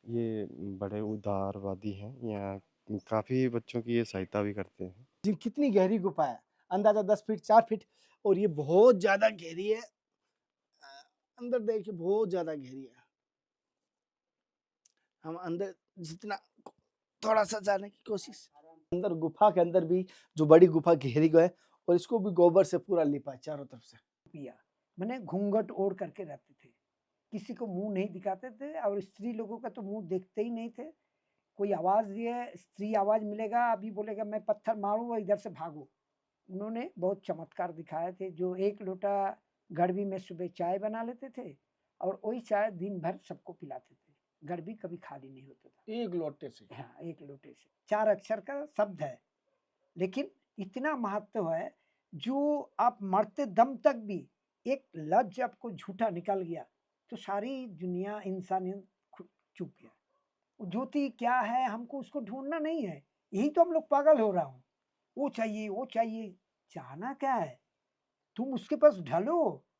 ये बड़े उदारवादी हैं, यहाँ काफ़ी बच्चों की ये सहायता भी करते हैं। जी, कितनी गहरी गुफा है, अंदाजा 10 फीट 4 फीट और ये बहुत ज्यादा गहरी है। अंदर देखिए बहुत ज्यादा गहरी है। हम अंदर जितना थोड़ा सा जाने की कोशिश। अंदर गुफा के अंदर भी जो बड़ी गुफा गहरी है और इसको भी गोबर से पूरा लिपा है चारों तरफ से। पिया मैंने घूंघट ओढ़ करके रहते थे, किसी को मुंह नहीं दिखाते थे और स्त्री लोगों का तो मुंह देखते ही नहीं थे। कोई आवाज दिए, स्त्री आवाज मिलेगा अभी बोलेगा मैं पत्थर मारूंगा इधर से भागो। उन्होंने बहुत चमत्कार दिखाए थे। जो एक लोटा गड़बी में सुबह चाय बना लेते थे और वही चाय दिन भर सबको पिलाते थे। गड़बी कभी खाली नहीं होता था। एक लोटे से। हाँ, एक लोटे से। 4 अक्षर का शब्द है, लेकिन इतना महत्व है जो आप मरते दम तक भी एक लफ्ज आपको झूठा निकल गया तो सारी दुनिया इंसानियत चुप गया। वो ज्योति क्या है हमको उसको ढूंढना नहीं है, यही तो हम लोग पागल हो रहा हूँ। वो चाहिए वो चाहिए, चाहना क्या है? तुम उसके पास ढलो,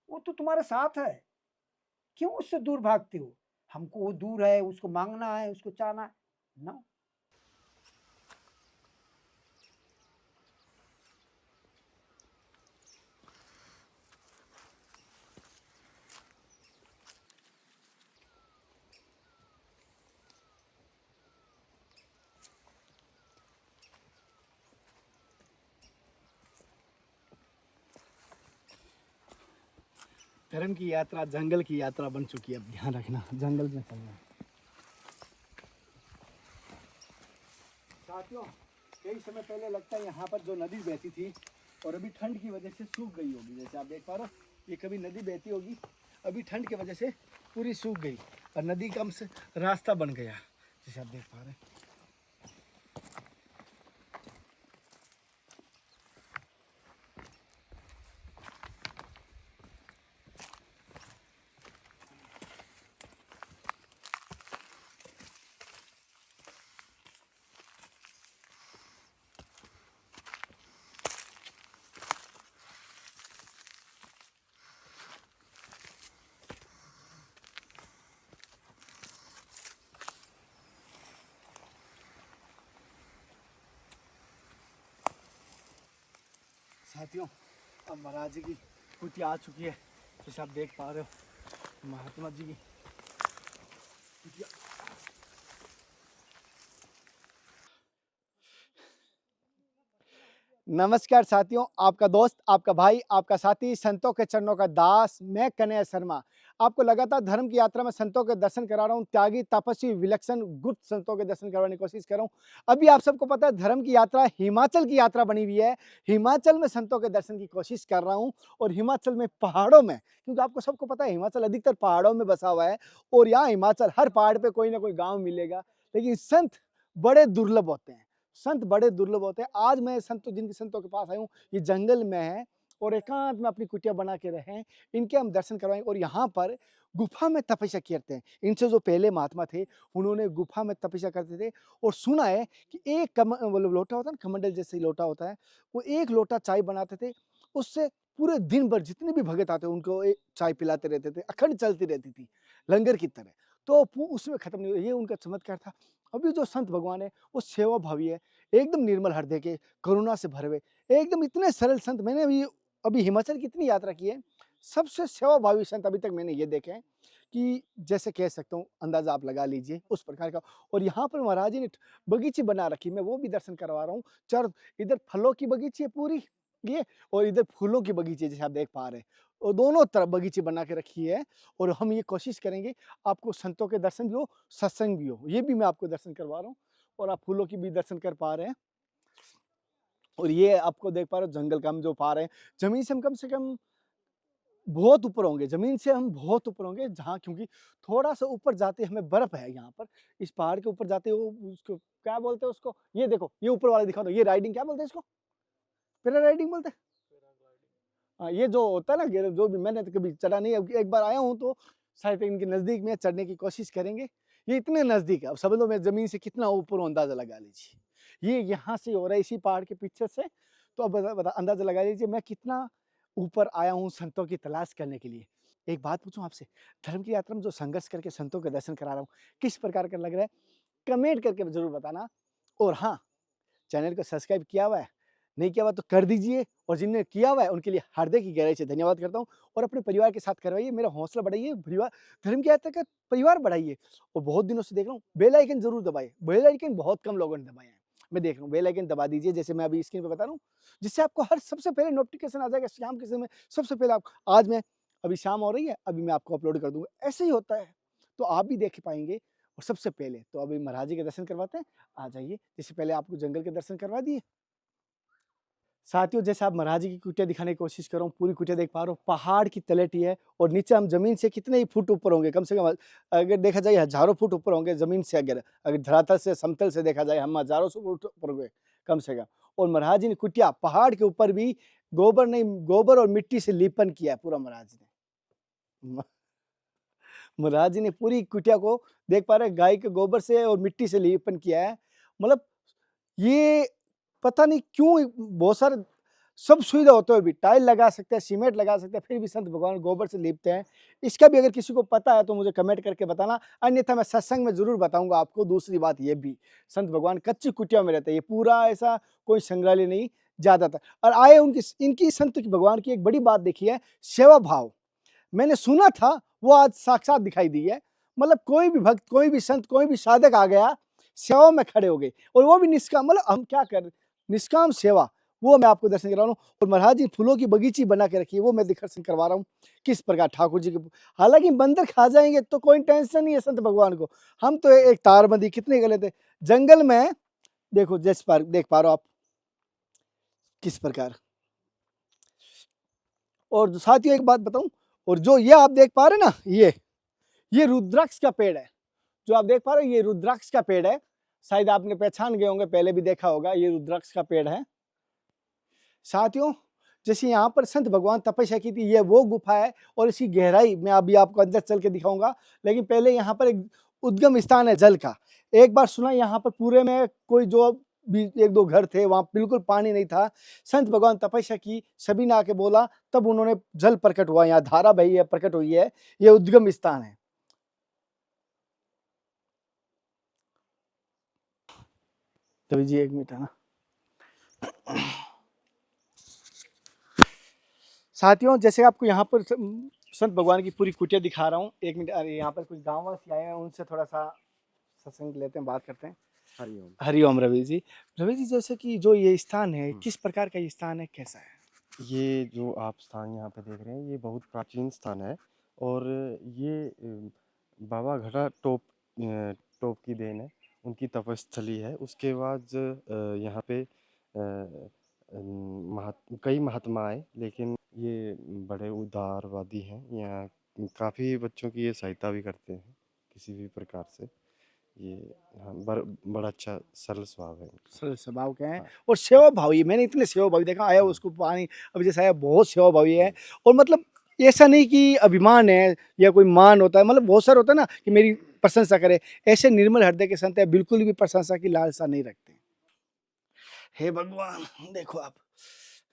वो तो तुम्हारे साथ है, क्यों उससे दूर भागते हो? हमको वो दूर है, उसको मांगना है, उसको चाहना है। नो। धर्म की यात्रा जंगल की यात्रा बन चुकी है। अब ध्यान रखना, जंगल में चलना है। साथियों, कई समय पहले लगता है यहाँ पर जो नदी बहती थी और अभी ठंड की वजह से सूख गई होगी। जैसे आप देख पा रहे हो, ये कभी नदी बहती होगी, अभी ठंड की वजह से पूरी सूख गई और नदी का से रास्ता बन गया, जैसे आप देख पा रहे हैं। साथियों, अब महाराज जी की कुटिया आ चुकी है, जैसे आप देख पा रहे हो। महात्मा जी की कुटिया। नमस्कार साथियों, आपका दोस्त, आपका भाई, आपका साथी, संतों के चरणों का दास, मैं कन्हैया शर्मा आपको लगातार धर्म की यात्रा में संतों के दर्शन करा रहा हूँ। त्यागी, तपस्वी, विलक्षण, गुप्त संतों के दर्शन करवाने की कोशिश कर रहा हूँ। अभी आप सबको पता है धर्म की यात्रा हिमाचल की यात्रा बनी हुई है। हिमाचल में संतों के दर्शन की कोशिश कर रहा हूँ और हिमाचल में पहाड़ों में, क्योंकि आपको सबको पता है हिमाचल अधिकतर पहाड़ों में बसा हुआ है और यहाँ हिमाचल हर पहाड़ पे कोई ना कोई गाँव मिलेगा, लेकिन संत बड़े दुर्लभ होते हैं। संत बड़े दुर्लभ होते हैं। आज मैं जिनके संतों के पास आया हूँ, ये जंगल में है और एकांत में अपनी कुटिया बना के रहे हैं। इनके हम दर्शन करवाएंगे और यहाँ पर गुफा में तपस्या करते हैं। इनसे जो पहले महात्मा थे, उन्होंने गुफा में तपस्या करते थे और सुना है कि एक लोटा होता है ना, कमंडल जैसे लोटा होता है, वो एक लोटा चाय बनाते थे, उससे पूरे दिन भर जितने भी भगत आते उनको एक चाय पिलाते रहते थे, अखंड चलती रहती थी लंगर की तरह। तो उसमें खत्म नहीं हुआ, ये उनका चमत्कार था। अभी जो संत भगवान है वो सेवा भावी है, एकदम निर्मल हृदय के, करुणा से भरे हुए, एकदम इतने सरल संत मैंने अभी हिमाचल की इतनी यात्रा की है, सबसे सेवाभावी संत अभी तक मैंने ये देखे हैं कि जैसे कह सकता हूँ, अंदाजा आप लगा लीजिए उस प्रकार का। और यहाँ पर महाराज जी ने बगीची बना रखी, मैं वो भी दर्शन करवा रहा हूँ। चार इधर फलों की बगीची है पूरी ये, और इधर फूलों की बगीची है, जैसे आप देख पा रहे हैं। और दोनों तरफ बगीची बना के रखी है और हम ये कोशिश करेंगे आपको संतों के दर्शन भी हो, सत्संग भी हो, ये भी मैं आपको दर्शन करवा रहा हूँ और आप फूलों की भी दर्शन कर पा रहे हैं। और ये आपको देख पा रहे हो जंगल का हम जो पा रहे हैं, जमीन से कम बहुत ऊपर होंगे, जमीन से हम बहुत ऊपर होंगे, जहाँ क्योंकि थोड़ा सा ऊपर जाते हमें बर्फ है यहाँ पर। इस पहाड़ के ऊपर जाते हो, उसको क्या बोलते हैं उसको, ये देखो ये ऊपर वाला दिखा दो, ये राइडिंग क्या बोलते हैं इसको, पैरा राइडिंग बोलते हैं। हाँ, ये जो होता है ना, जो भी मैंने तो कभी चढ़ा नहीं, अब एक बार आया हूँ तो शायद इनके नजदीक में चढ़ने की कोशिश करेंगे। ये इतने नजदीक है, अब समझ लो मैं जमीन से कितना ऊपर हूँ, अंदाजा लगा लीजिए। ये यहाँ से हो रहा है इसी पहाड़ के पीछे से, तो अब अंदाजा लगा लीजिए मैं कितना ऊपर आया हूँ संतों की तलाश करने के लिए। एक बात पूछूं आपसे, धर्म की यात्रा में जो संघर्ष करके संतों के दर्शन करा रहा हूँ, किस प्रकार का लग रहा है? कमेंट करके ज़रूर बताना। और हाँ, चैनल को सब्सक्राइब किया हुआ है, नहीं किया हुआ तो कर दीजिए, और जिन्होंने किया हुआ है उनके लिए हृदय की गहराई से धन्यवाद करता हूँ। और अपने परिवार के साथ करवाइए, मेरा हौसला बढ़ाइए, परिवार धर्म की यात्रा का परिवार बढ़ाइए। और बहुत दिनों से देख रहा हूँ, बेल आइकन ज़रूर दबाइए, बेल आइकन बहुत कम लोगों ने दबाए हैं, मैं देख रहा हूँ। बेल आइकन दबा दीजिए, जैसे मैं अभी स्क्रीन पे बता रहा हूँ, जिससे आपको हर सबसे पहले नोटिफिकेशन आ जाएगा शाम के समय। सबसे पहले आप, आज मैं, अभी शाम हो रही है, अभी मैं आपको अपलोड कर दूंगा, ऐसे ही होता है, तो आप भी देख पाएंगे। और सबसे पहले तो अभी महाराज जी के दर्शन करवाते हैं, आ जाइए। जैसे पहले आपको जंगल के दर्शन करवा दिए, साथियों जैसे आप महाराज जी की कुटिया दिखाने की कोशिश कर रहा हूँ, पूरी कुटिया देख पा रहा हूँ, पहाड़ की तलहटी है, और नीचे हम जमीन से कितने ही फुट ऊपर होंगे, कम से कम अगर देखा जाए हजारों फुट ऊपर होंगे जमीन से। अगर अगर धरातल से, समतल से देखा जाए, हम हजारों सौ फुट ऊपर होंगे कम से कम। और महाराज जी ने कुटिया पहाड़ के ऊपर भी गोबर नहीं, गोबर और मिट्टी से लेपन किया है पूरा महाराज ने। महाराज जी ने पूरी कुटिया को देख पा रहे, गाय के गोबर से और मिट्टी से लेपन किया है। मतलब ये पता नहीं क्यों बहुत सारे सब सुविधा होते हुए भी टाइल लगा सकते हैं, सीमेंट लगा सकते हैं, फिर भी संत भगवान गोबर से लीपते हैं। इसका भी अगर किसी को पता है तो मुझे कमेंट करके बताना, अन्यथा मैं सत्संग में जरूर बताऊंगा आपको। दूसरी बात ये भी, संत भगवान कच्ची कुटिया में रहते हैं, ये पूरा ऐसा कोई संग्रहालय नहीं ज्यादातर। और आए उनकी, इनकी संत की भगवान की एक बड़ी बात देखी है, सेवा भाव। मैंने सुना था, वो आज साक्षात दिखाई दी है। मतलब कोई भी भक्त, कोई भी संत, कोई भी साधक आ गया, सेवा में खड़े हो गए, और वो भी निष्काम। मतलब हम क्या कर, निष्काम सेवा, वो मैं आपको दर्शन करा रहा हूँ। और महाराज जी फूलों की बगीची बना के रखी है, वो मैं दर्शन करवा रहा हूँ किस प्रकार ठाकुर जी के। हालांकि बंदर खा जाएंगे तो कोई टेंशन नहीं है संत भगवान को। हम तो एक तारबंदी कितने गलत है जंगल में, देखो जैसे पर देख पा रहे हो आप किस प्रकार। और साथियों एक बात बताऊं, और जो ये आप देख पा रहे ना, ये रुद्राक्ष का पेड़ है, जो आप देख पा रहे हो, ये रुद्राक्ष का पेड़ है। शायद आपने पहचान गए होंगे, पहले भी देखा होगा, ये रुद्राक्ष का पेड़ है। साथियों जैसे यहाँ पर संत भगवान तपस्या की थी, ये वो गुफा है, और इसकी गहराई मैं अभी आपको अंदर चल के दिखाऊंगा। लेकिन पहले यहाँ पर एक उद्गम स्थान है जल का। एक बार सुना, यहाँ पर पूरे में कोई जो भी एक दो घर थे, वहां बिल्कुल पानी नहीं था। संत भगवान तपस्या की, सभी ने आके बोला, तब उन्होंने जल प्रकट हुआ, यहाँ धारा बही है, प्रकट हुई है, ये उद्गम स्थान है। तो जी एक मिनट है ना साथियों, जैसे आपको यहाँ पर संत भगवान की पूरी कुटिया दिखा रहा हूँ। एक मिनट, अरे यहाँ पर कुछ गाँव वासी आए हैं, उनसे थोड़ा सा सत्संग लेते हैं, बात करते हैं। हरिओम। हरिओम रवि जी। रवि जी जैसे कि जो ये स्थान है, किस प्रकार का ये स्थान है, कैसा है? ये जो आप स्थान यहाँ पे देख रहे हैं, ये बहुत प्राचीन स्थान है, और ये बाबा घड़ा टोप की देन है, उनकी तपस्थली है। उसके बाद यहाँ पे कई महात्मा आए, लेकिन ये बड़े उदारवादी हैं। यहाँ काफ़ी बच्चों की ये सहायता भी करते हैं किसी भी प्रकार से। ये हाँ, बड़ा अच्छा सरल स्वभाव है इनका। सरल स्वभाव के हैं, हाँ। और सेवा भावी, मैंने इतने सेवा भावी देखा, आया उसको पानी, अब जैसे आया बहुत सेवा भावी है। और मतलब ऐसा नहीं कि अभिमान है या कोई मान होता है, मतलब बहुत सारा होता है ना कि मेरी प्रशंसा करे, ऐसे निर्मल हृदय के संत है, बिल्कुल भी प्रशंसा की लालसा नहीं रखते। हे भगवान, देखो आप,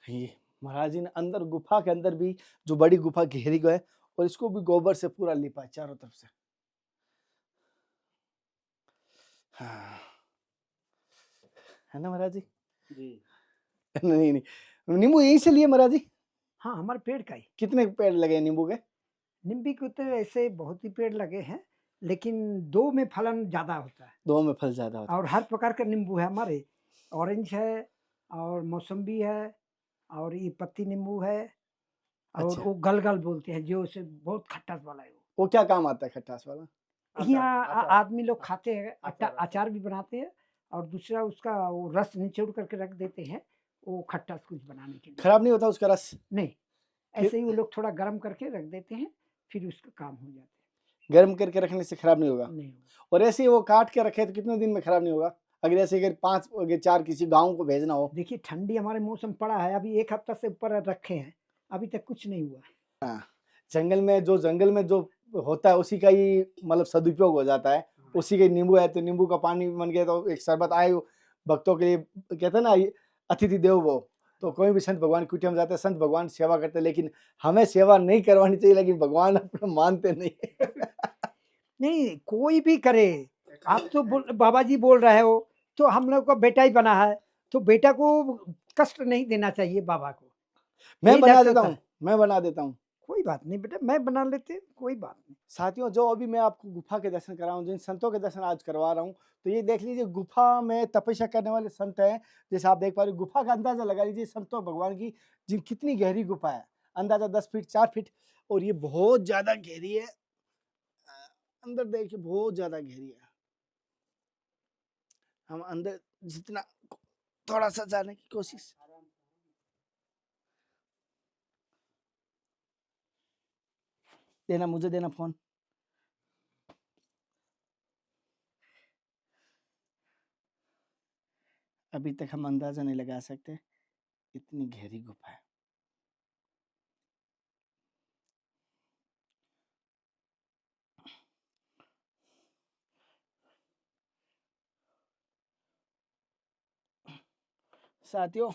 ये महाराज जी ने अंदर गुफा के अंदर भी, जो बड़ी गुफा घेरी गई है, और इसको भी गोबर से पूरा लिपा है चारों तरफ से। हाँ, है ना महाराज जी? जी। नहीं नहीं, नींबू यहीं से लिए महाराज जी? हाँ, हमारे पेड़ का ही। कितने पेड़ लगे हैं नींबू के? नींबू के तो ऐसे बहुत ही पेड़ लगे हैं, लेकिन 2 में फलन ज़्यादा होता है, दो में फल ज्यादा होता और हर प्रकार का नींबू है हमारे। ऑरेंज है, और मौसम्बी है, और ये पत्ती नींबू है, और अच्छा। वो गलगल बोलते हैं, जो उसे बहुत खट्टास वाला है वो। वो क्या काम आता है खट्टास वाला? यहाँ आदमी लोग खाते हैं, अचार भी बनाते हैं, और दूसरा उसका वो रस निचोड़ करके रख देते हैं, वो खट्टास कुछ बनाने के लिए। खराब नहीं होता उसका रस? नहीं, ऐसे ही वो लोग थोड़ा गर्म करके रख देते हैं, फिर उसका काम हो जाता है। गर्म करके रखने से खराब नहीं होगा? नहीं होगा। और ऐसे ही वो काट के रखे तो कितने दिन में खराब नहीं होगा? अगर ऐसे अगर 5 अगर 4 किसी गाँव को भेजना हो? देखिए ठंडी हमारे मौसम पड़ा है, अभी 1 हफ्ता से ऊपर रखे हैं, अभी तक कुछ नहीं हुआ है। जंगल में जो होता है उसी का ही मतलब सदुपयोग हो जाता है, उसी के नींबू है तो नींबू का पानी बन गया, तो एक शरबत आए भक्तों के लिए, कहते हैं ना अतिथि देवो भव, तो कोई भी संत भगवान की कुटिया में जाते हैं, संत भगवान सेवा करते हैं, लेकिन हमें सेवा नहीं करवानी चाहिए, लेकिन भगवान अपना मानते नहीं। नहीं, कोई भी करे। आप तो बाबा जी बोल रहे हो, तो हम लोग का बेटा ही बना है, तो बेटा को कष्ट नहीं देना चाहिए बाबा को। मैं यही बना लक्ष्य देता होता हूँ, है। मैं बना देता हूँ। कोई बात नहीं बेटा, मैं बना लेते, कोई बात नहीं। साथियों, जो अभी मैं आपको गुफा के दर्शन करा हूँ, जिन संतों के दर्शन आज करवा रहा हूँ, तो ये देख लीजिए गुफा में तपस्या करने वाले संत हैं। जैसे आप देख पा रहे हो, गुफा का अंदाजा लगा लीजिए संतों भगवान की जिन कितनी गहरी गुफा है। अंदाजा 10 फीट 4 फीट, और ये बहुत ज्यादा गहरी है। अंदर देखिए बहुत ज्यादा गहरी है। हम अंदर जितना थोड़ा सा जाने की कोशिश। देना, मुझे देना फोन। अभी तक हम अंदाजा नहीं लगा सकते, इतनी गहरी गुफा है। साथियों,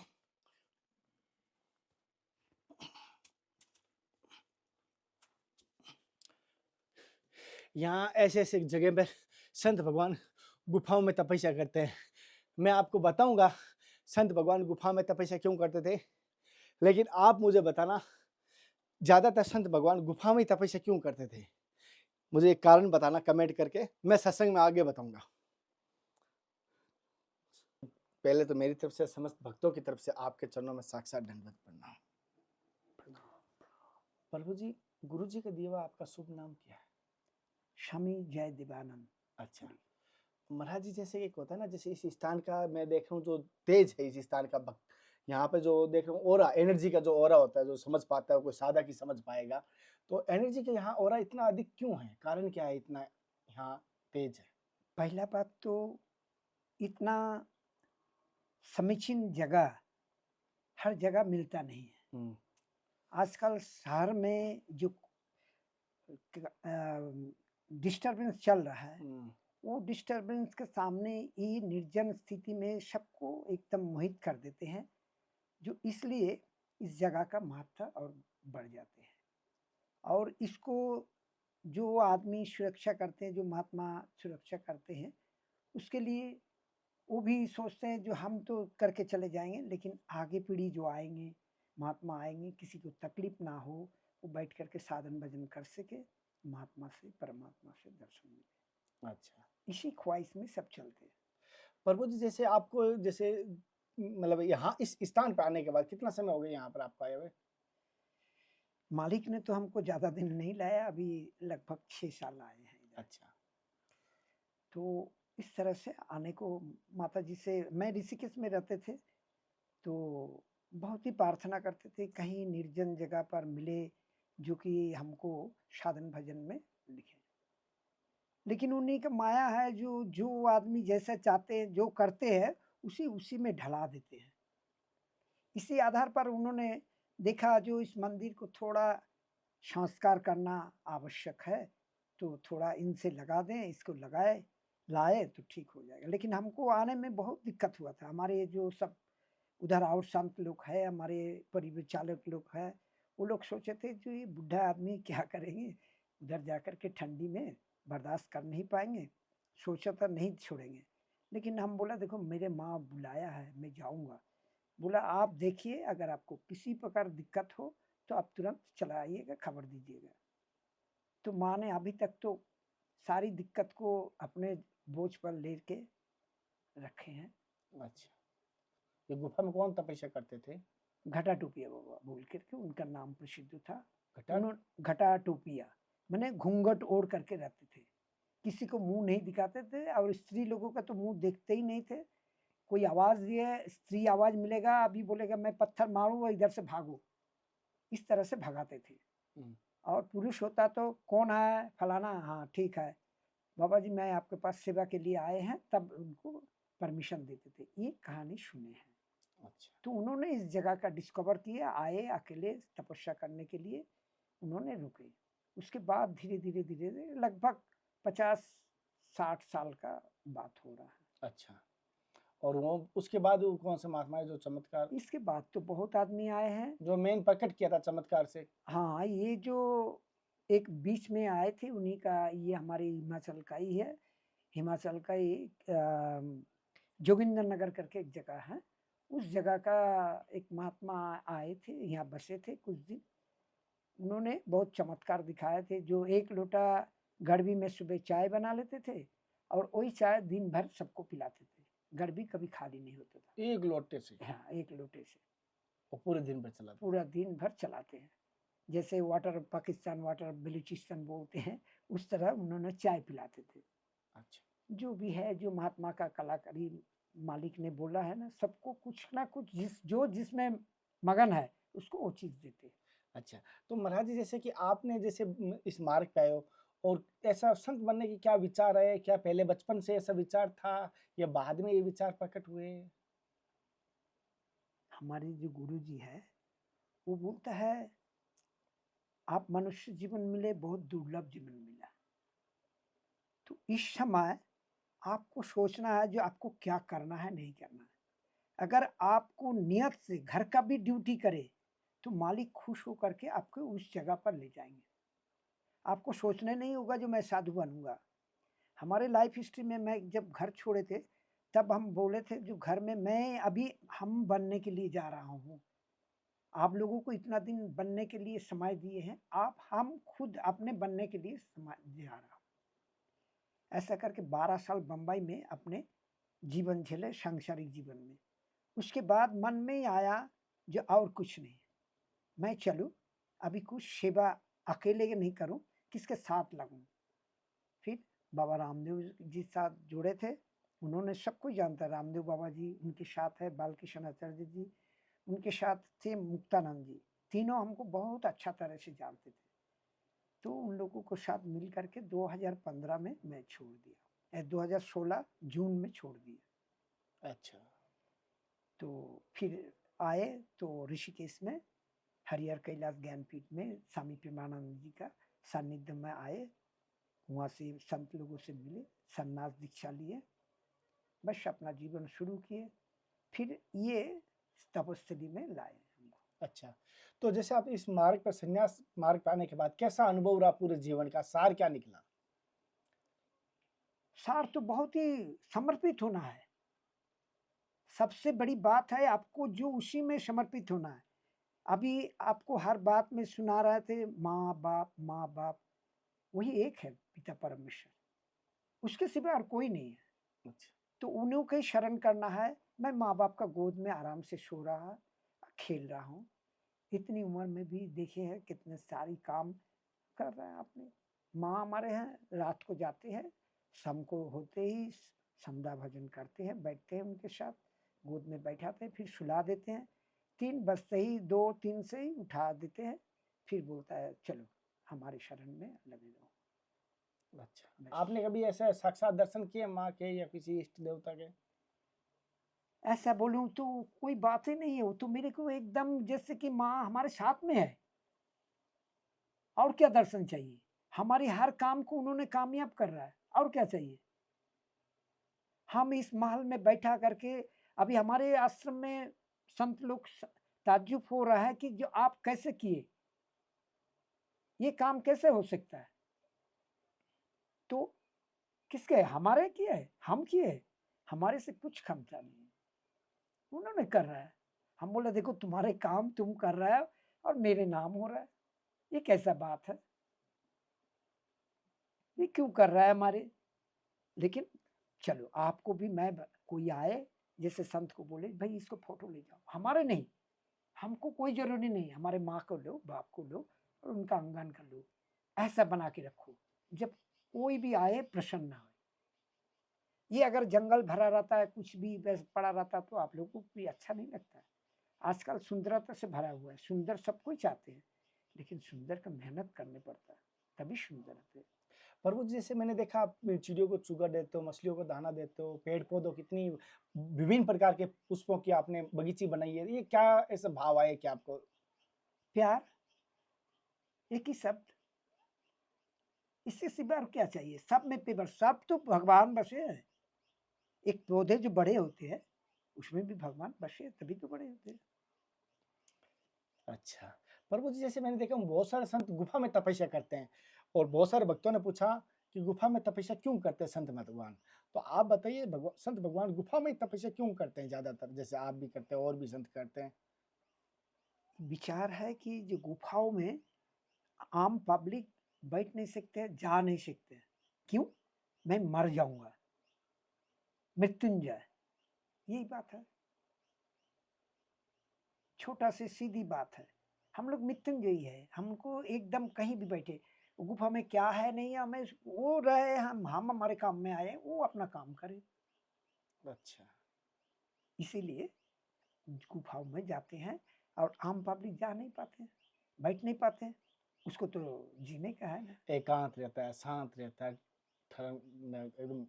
यहाँ ऐसे ऐसे जगह पर संत भगवान गुफाओं में तपस्या करते हैं। मैं आपको बताऊंगा संत भगवान गुफा में तपस्या क्यों करते थे, लेकिन आप मुझे बताना ज्यादातर संत भगवान गुफा में ही तपस्या क्यों करते थे। मुझे एक कारण बताना कमेंट करके, मैं सत्संग में आगे बताऊंगा। पहले तो मेरी तरफ से समस्त भक्तों की तरफ से आपके चरणों में साक्षात दंडवत प्रणाम। प्रभु जी, गुरु जी का दिया हुआ आपका शुभ नाम क्या है? शमी जय देवानंद। अच्छा महाराज जी, जैसे एक होता है ना, जैसे इस स्थान का मैं देख रहा हूँ जो तेज है इस स्थान का, भक्त यहाँ पे जो देख रहा हूँ ओरा, एनर्जी का जो ओरा होता है, जो समझ पाता है कोई सादा की समझ पाएगा, तो एनर्जी का यहाँ ओरा इतना अधिक क्यों है? कारण क्या है इतना यहाँ तेज है? पहला बात तो इतना समीचीन जगह हर जगह मिलता नहीं है। आजकल शहर में जो डिस्टरबेंस चल रहा है, वो डिस्टरबेंस के सामने ये निर्जन स्थिति में सबको एकदम मोहित कर देते हैं, जो इसलिए इस जगह का महत्व और बढ़ जाते हैं। और इसको जो आदमी सुरक्षा करते हैं, जो महात्मा सुरक्षा करते हैं, उसके लिए वो भी सोचते हैं जो हम तो करके चले जाएंगे, लेकिन आगे पीढ़ी जो आएंगे, महात्मा आएंगे, किसी को तकलीफ ना हो, वो बैठ करके साधन भजन कर सके, महात्मा से परमात्मा से दर्शन मिले। अच्छा, इसी ख्वाहिश में सब चलते हैं। प्रभु जी, जैसे आपको जैसे मतलब यहाँ इस स्थान पर आने के बाद कितना समय हो गया यहाँ पर आपको आए हुए? मालिक ने तो हमको ज्यादा दिन नहीं लाया, अभी लगभग 6 साल आए हैं इधर। अच्छा, तो इस तरह से आने को माता जी से, मैं ऋषिकेश में रहते थे, तो बहुत ही प्रार्थना करते थे कहीं निर्जन जगह पर मिले जो कि हमको साधन भजन में लिखे। लेकिन उन्हीं का माया है, जो जो आदमी जैसा चाहते हैं, जो करते हैं, उसी उसी में ढला देते हैं। इसी आधार पर उन्होंने देखा जो इस मंदिर को थोड़ा संस्कार करना आवश्यक है, तो थोड़ा इनसे लगा दें, इसको लगाए लाए तो ठीक हो जाएगा। लेकिन हमको आने में बहुत दिक्कत हुआ था। हमारे जो सब उधर आउट संत लोग हैं, हमारे परिचालक लोग हैं, वो लोग सोचे थे जो ये बुढ़ा आदमी क्या करेंगे, उधर जाकर के ठंडी में बर्दाश्त कर नहीं पाएंगे, सोचा था नहीं छोड़ेंगे। लेकिन हम बोला देखो मेरे माँ बुलाया है, मैं जाऊँगा। बोला आप देखिए, अगर आपको किसी प्रकार दिक्कत हो तो आप तुरंत चला आइएगा, खबर दीजिएगा। तो माँ ने अभी तक तो सारी दिक्कत को अपने बोझ पर लेके रखे हैं। अच्छा, ये गुफा में कौन तपस्या करते थे? घटा टोपिया बाबा बोल करके उनका नाम प्रसिद्ध था। घटा? उन्होंने घटा टोपिया मैंने घूंघट ओढ़ करके रहते थे, किसी को मुंह नहीं दिखाते थे, और स्त्री लोगों का तो मुंह देखते ही नहीं थे। कोई आवाज दिए, स्त्री आवाज मिलेगा, अभी बोलेगा मैं पत्थर मारूंगा, इधर से भागो, इस तरह से भगाते थे। और पुरुष होता तो कौन है फलाना, हाँ ठीक है बाबा जी मैं आपके पास सेवा के लिए आए हैं, तब उनको परमिशन देते थे। ये कहानी सुने हैं। अच्छा, तो उन्होंने इस जगह का डिस्कवर किया, आए अकेले तपस्या करने के लिए, उन्होंने रुके। उसके बाद धीरे धीरे धीरे धीरे लगभग 50-60 साल का बात हो रहा है। अच्छा। और वो उसके बाद वो कौन से महात्मा है जो चमत्कार, इसके बाद तो बहुत आदमी आए हैं। जो मेन प्रकट किया था चमत्कार से? हाँ, ये जो एक बीच में आए थे उन्हीं का, ये हमारे हिमाचल का ही है। हिमाचल का ही जोगिंदर नगर करके एक जगह है। उस जगह का एक महात्मा आए थे, यहाँ बसे थे कुछ दिन। उन्होंने बहुत चमत्कार दिखाए थे। जो 1 लोटा गड़बी में सुबह चाय बना लेते थे और वही चाय दिन भर सबको पिलाते थे। गड़बी कभी खाली नहीं होता था। एक लोटे से हाँ, 1 लोटे से वो पूरे दिन भर चला था। पूरा दिन भर चलाते हैं। जैसे वाटर पाकिस्तान वाटर बलूचिस्तान बोलते हैं, उस तरह उन्होंने चाय पिलाते थे। अच्छा, जो भी है, जो महात्मा का कलाकारी मालिक ने बोला है ना, सबको कुछ ना कुछ जिसमें मगन है उसको वो चीज़ देते हैं। अच्छा। तो महाराज जी, जैसे कि आपने जैसे इस मार्ग पे आए हो, और ऐसा संत बनने की क्या विचार है? क्या पहले बचपन से ऐसा विचार था या बाद में ये विचार प्रकट हुए? हमारे जो गुरुजी है, वो बोलता है आप मनुष्य जीवन मिले, बहुत दुर्लभ जीवन मिला। तो इस समय आपको सोचना है जो आपको क्या करना है, नहीं करना है। अगर आपको नियत से घर का भी ड्यूटी करे, तो मालिक खुश होकर के आपको उस जगह पर ले जाएँगे। आपको सोचना नहीं होगा जो मैं साधु बनूँगा। हमारे लाइफ हिस्ट्री में मैं जब घर छोड़े थे, तब हम बोले थे जो घर में मैं अभी हम बनने के लिए जा रहा हूँ। आप लोगों को इतना दिन बनने के लिए समय दिए हैं, हम खुद अपने बनने के लिए समय जा रहा हूँ। ऐसा करके 12 साल बम्बई में अपने जीवन झेले, सांसारिक जीवन में। उसके बाद मन में ही आया जो और कुछ नहीं, मैं चलूँ, अभी कुछ सेवा अकेले नहीं करूँ, किसके साथ लगूँ। फिर बाबा रामदेव जी साथ जुड़े थे। उन्होंने सब कुछ जानता है, रामदेव बाबा जी उनके साथ है, बालकृष्ण आचार्य जी उनके साथ थे, मुक्तानंद जी, तीनों हमको बहुत अच्छा तरह से जानते थे। तो उन लोगों को साथ मिल करके 2015 में मैं छोड़ दिया, 2016 जून में छोड़ दिया। अच्छा। तो फिर आए तो ऋषिकेश में हरिहर कैलाश ज्ञानपीठ में स्वामी प्रेमानंद जी का सानिध्य में आए। वहाँ से संत लोगों से मिले, सन्यास दीक्षा लिए, बस अपना जीवन शुरू किए। फिर ये तपस्वी में लाए हमको। अच्छा, तो जैसे आप इस मार्ग पर, संन्यास मार्ग पे आने के बाद कैसा अनुभव रहा पूरे जीवन का? सार क्या निकला? सार तो बहुत ही समर्पित होना है। सबसे बड़ी बात है आपको जो उसी में समर्पित होना है। अभी आपको हर बात में सुना रहे थे माँ बाप, वही एक है पिता परमेश्वर, उसके सिवा और कोई नहीं है। अच्छा। तो उन्हीं को ही शरण करना है। मैं माँ बाप का गोद में आराम से सो रहा, खेल रहा हूँ। इतनी उम्र में भी देखे हैं कितने सारी काम कर रहे हैं आपने। माँ हमारे हैं, रात को जाते हैं, शाम को होते ही संध्या भजन करते हैं, बैठते हैं उनके साथ, गोद में बैठाते हैं, फिर सुला देते हैं। 3 बजते ही 2-3 से ही उठा देते हैं, फिर बोलता है चलो हमारे शरण में लगे रहो। अच्छा, बस। आपने कभी ऐसे साक्षात दर्शन किए माँ के या किसी इष्ट देवता के? ऐसा बोलूं तो कोई बात ही नहीं है, वो तो मेरे को एकदम जैसे कि माँ हमारे साथ में है। और क्या दर्शन चाहिए? हमारी हर काम को उन्होंने कामयाब कर रहा है, और क्या चाहिए? हम इस महल में बैठा करके, अभी हमारे आश्रम में संत लोग ताज्जुब हो रहा है कि जो आप कैसे किए, ये काम कैसे हो सकता है? तो किसके है? हमारे किए है, हम किए, हमारे से कुछ क्षमता नहीं है, उन्होंने कर रहा है। हम बोले देखो तुम्हारे काम तुम कर रहा है और मेरे नाम हो रहा है, ये कैसा बात है? ये क्यों कर रहा है हमारे? लेकिन चलो आपको भी मैं कोई आए जैसे संत को बोले भाई इसको फोटो ले जाओ, हमारे नहीं, हमको कोई जरूरी नहीं, हमारे माँ को लो, बाप को लो और उनका अंगन कर लो, ऐसा बना के रखो जब कोई भी आए प्रसन्न ना हो। ये अगर जंगल भरा रहता है, कुछ भी वैसे पड़ा रहता तो आप लोगों को भी अच्छा नहीं लगता है। आजकल सुंदरता से भरा हुआ है, सुंदर सब कोई चाहते हैं, लेकिन सुंदर का मेहनत करने पड़ता है, तभी सुंदर होते हैं। प्रभु जी, जैसे मैंने देखा आप चिड़ियों को चुगा देते हो, मछलियों को दाना देते हो, पेड़ पौधों कितनी विभिन्न प्रकार के पुष्पों की आपने बगीची बनाई है, ये क्या ऐसा भाव आए क्या आपको? प्यार, एक ही शब्द, इससे सिवा और क्या चाहिए? सब में पेवर, सब तो भगवान बसे हैं। एक पौधे जो बड़े होते हैं उसमें भी भगवान बसे तभी तो बड़े होते हैं। अच्छा, प्रभु जी जैसे मैंने देखा बहुत सारे संत गुफा में तपस्या करते हैं और बहुत सारे भक्तों ने पूछा कि गुफा में तपस्या क्यों करते हैं संत भगवान? तो आप बताइए संत भगवान गुफा में तपस्या क्यों करते हैं ज़्यादातर? जैसे आप भी करते हैं और भी संत करते हैं। विचार है कि जो गुफाओं में आम पब्लिक बैठ नहीं सकते, जा नहीं सकते। क्यों? मैं मर जाऊँगा, मृत्युंजय, यही बात है। छोटा से सीधी बात है। हम लोग मृत्युंजयी है, हमको एकदम कहीं भी बैठे, गुफा में क्या है नहीं है हमें वो रहे, हम हमारे काम में आए, वो अपना काम करें। अच्छा, इसीलिए गुफाओं में जाते हैं और आम पब्लिक जा नहीं पाते हैं, बैठ नहीं पाते हैं। उसको तो जीने का है ना। एकांत रहता है, शांत रहता है, ठहर न एकदम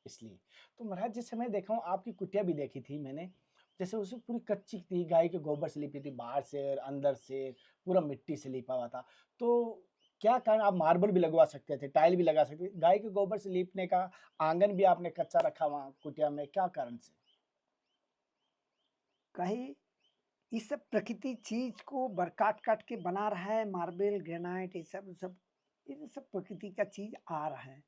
इसलिए। तो महाराज जैसे मैं देखा हूँ आपकी कुटिया भी देखी थी मैंने, जैसे उसमें पूरी कच्ची थी, गाय के गोबर से लिपी थी, बाहर से और अंदर से पूरा मिट्टी से लिपा हुआ था। तो क्या कारण आप मार्बल भी लगवा सकते थे, टाइल भी लगा सकते थे, गाय के गोबर से लीपने का आंगन भी आपने कच्चा रखा वहाँ कुटिया में, क्या कारण से? कहीं इस सब प्रकृति चीज को काट काट के बना रहा है, मार्बल ग्रेनाइट ये सब प्रकृति का चीज आ रहा है।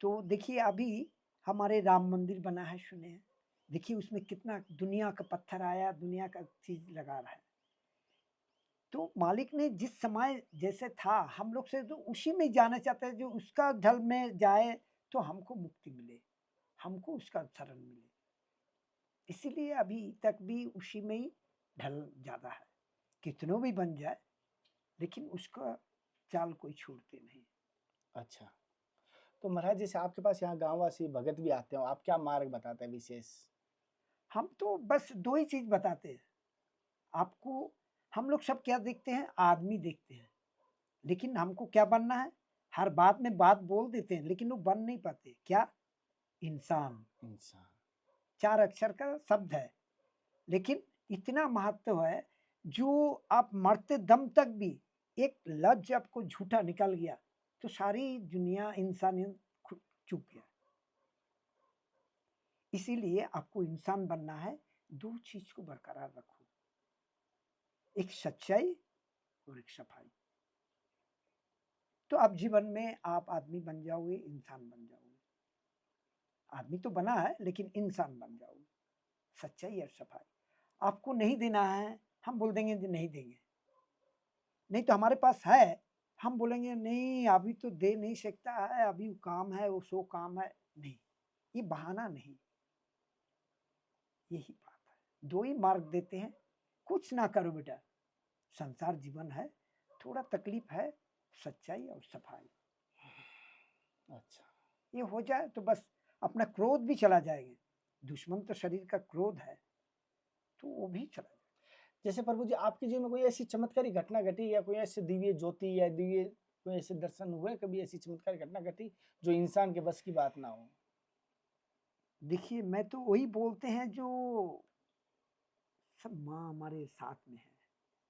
तो देखिए अभी हमारे राम मंदिर बना है, सुने हैं, देखिए उसमें कितना दुनिया का पत्थर आया, दुनिया का चीज लगा रहा है। तो मालिक ने जिस समय जैसे था हम लोग से तो उसी में जाना चाहते हैं, जो उसका ढल में जाए तो हमको मुक्ति मिले, हमको उसका शरण मिले। इसीलिए अभी तक भी उसी में ही ढल ज्यादा है, कितनों भी बन जाए लेकिन उसका चाल कोई छोड़ते नहीं। अच्छा, तो महाराज जैसे आपके पास यहाँ गाँववासी भगत भी आते हो, आप क्या मार्ग बताते हैं विशेष? हम तो बस दो ही चीज बताते हैं आपको। हम लोग सब क्या देखते हैं? आदमी देखते हैं, लेकिन हमको क्या बनना है? हर बात में बात बोल देते हैं लेकिन वो बन नहीं पाते। क्या? इंसान। इंसान। 4 अक्षर का शब्द है, लेकिन इतना महत्व है, जो आप मरते दम तक भी एक लफ्ज आपको झूठा निकल गया तो सारी दुनिया इंसानियत चुक गया। इसीलिए आपको इंसान बनना है, 2 चीज को बरकरार रखो, एक सच्चाई और एक सफाई। तो आप जीवन में आप आदमी बन जाओगे, इंसान बन जाओगे। आदमी तो बना है लेकिन इंसान बन जाओगे, सच्चाई और सफाई। आपको नहीं देना है, हम बोल देंगे कि नहीं देंगे। नहीं तो हमारे पास है, हम बोलेंगे नहीं अभी तो दे नहीं सकता है, अभी वो काम है, वो सो काम है। नहीं, ये बहाना नहीं, यही बात है। 2 ही मार्ग देते हैं, कुछ ना करो बेटा, संसार जीवन है, थोड़ा तकलीफ है, सच्चाई और सफाई। अच्छा, ये हो जाए तो बस अपना क्रोध भी चला जाएगा। दुश्मन तो शरीर का क्रोध है, तो वो भी चला जाएगा। जैसे प्रभु जी आपके जीवन में कोई ऐसी चमत्कारी घटना घटी या कोई ऐसे दिव्य ज्योति या दिव्य कोई ऐसे दर्शन हुए, कभी ऐसी चमत्कारी घटना घटी जो इंसान के बस की बात ना हो? देखिए मैं तो वही बोलते हैं जो सब, माँ हमारे साथ में है,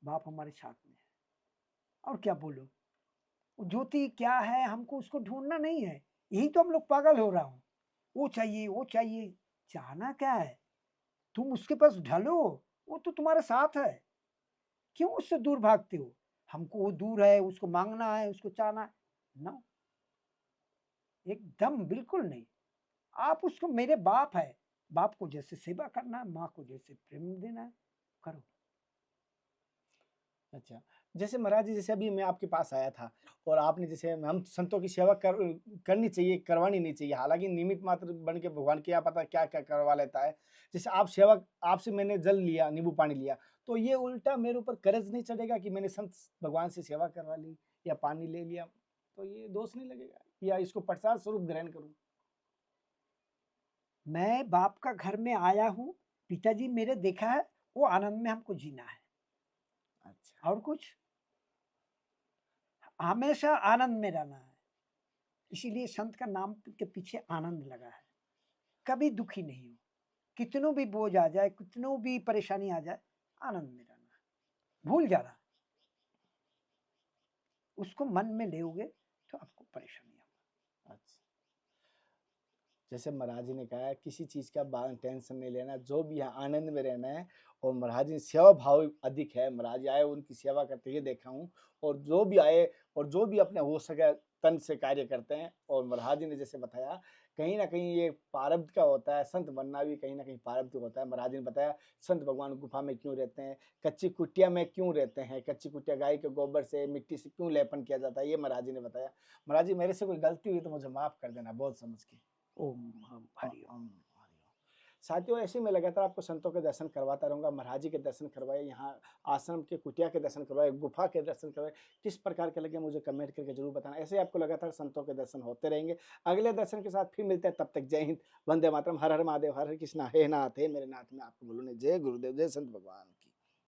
बाप हमारे साथ में है, और क्या बोलो। वो ज्योति क्या है, हमको उसको ढूंढना नहीं है, यही तो हम लोग पागल हो रहा हूँ। वो चाहिए, वो चाहिए, चाहना क्या है? तुम उसके पास ढलो, वो तो तुम्हारे साथ है, क्यों उससे दूर भागते हो? हमको वो दूर है, उसको मांगना है, उसको चाहना है। ना, एकदम बिल्कुल नहीं। आप उसको, मेरे बाप है, बाप को जैसे सेवा करना है, माँ को जैसे प्रेम देना है, करो। अच्छा, जैसे महाराज जी जैसे अभी मैं आपके पास आया था और आपने जैसे हम संतों की सेवा करनी चाहिए, करवानी नहीं चाहिए, हालांकि निमित्त मात्र बन के भगवान क्या पता क्या क्या करवा लेता है। जैसे आप सेवा, आपसे मैंने जल लिया, नींबू पानी लिया, तो ये उल्टा मेरे ऊपर कर्ज नहीं चढ़ेगा कि मैंने संत भगवान से सेवा करवा ली या पानी ले लिया, तो ये दोष नहीं लगेगा या इसको प्रसाद स्वरूप ग्रहण करूं? मैं बाप का घर में आया हूँ, पिताजी मेरे देखा है, वो आनंद में हमको जीना है, अच्छा, और कुछ, हमेशा आनंद में रहना है। इसीलिए संत का नाम के पीछे आनंद लगा है। कभी दुखी नहीं हो, कितनों भी बोझ आ जाए, कितनों भी परेशानी आ जाए, आनंद में रहना है, भूल जाना। उसको मन में लेओगे तो आपको परेशानी होगी। अच्छा। जैसे महाराज जी ने कहा है किसी चीज़ का टेंशन नहीं लेना, जो भी है आनंद में रहना है। और महाराज जी सेवा भाव अधिक है, महाराज जी आए उनकी सेवा करते हुए देखा हूँ। और जो भी आए और जो भी अपने हो सके तन से कार्य करते हैं। और महाराज जी ने जैसे बताया कहीं ना कहीं ये प्रारब्ध का होता है, संत बनना भी कहीं ना कहीं प्रारब्ध होता है। महाराज जी ने बताया संत भगवान गुफा में क्यों रहते हैं, कच्ची कुटिया में क्यों रहते हैं, कच्ची कुटिया गाय के गोबर से मिट्टी से क्यों लेपन किया जाता है, ये महाराज जी ने बताया। महाराज जी मेरे से कोई गलती हुई तो मुझे माफ कर देना, बहुत समझ के। ओम हम हरिओम। हरिओम। साथियों ऐसे ही मैं लगातार आपको संतों के दर्शन करवाता रहूंगा। महाराज जी के दर्शन करवाए, यहाँ आश्रम के कुटिया के दर्शन करवाए, गुफा के दर्शन करवाए। किस प्रकार के लगे मुझे कमेंट करके जरूर बताना। ऐसे ही आपको लगातार संतों के दर्शन होते रहेंगे। अगले दर्शन के साथ फिर मिलते हैं, तब तक जय हिंद, वंदे मातरम, हर हर महादेव, हर हर कृष्णा, हे नाथ हे मेरे नाथ। में आपको बोलूँ जय गुरुदेव, जय संत भगवान।